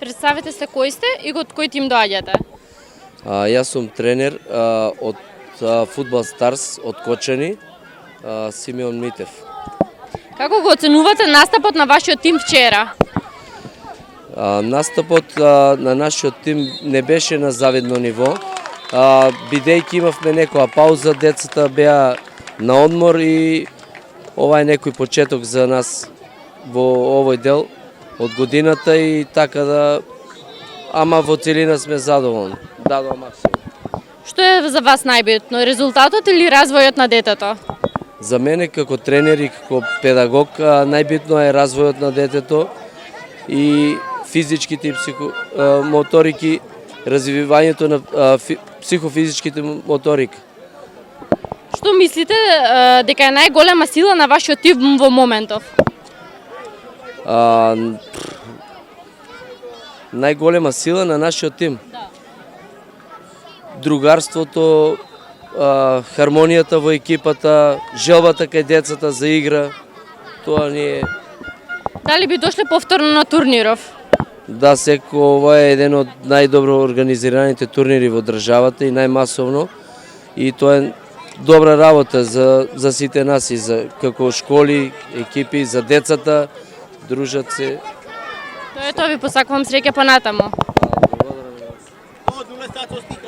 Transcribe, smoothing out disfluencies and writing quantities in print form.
Представете се кој сте и од кој тим доаѓате? Јас сум тренер од Фудбал Старс од Кочани, Симеон Митев. Како го оценувате настапот на вашиот тим вчера? Настапот на нашиот тим не беше на завидно ниво, бидејќи имавме некоја пауза, децата беа на одмор и ова е некој почеток за нас во овој дел од годината и така да, ама во целина сме задоволни. Дадоа максимум. Што е за вас најбитно, резултатот или развојот на детето? За мене како тренер и како педагог најбитно е развојот на детето и физичките и моторики, развивањето на психофизичките моторика. Што мислите дека е најголема сила на вашиот тим во моментов? Најголема сила на нашиот тим? Другарството, хармонијата во екипата, желбата кај децата за игра, тоа ни е... Дали би дошле повторно на турниров? Да, секој ова е еден од најдобро организираните турнири во државата и најмасовно, и тоа е добра работа за сите нас и за како школи, екипи, за децата, дружат се. Тоа ви посакувам среќа понатаму. Благодарам.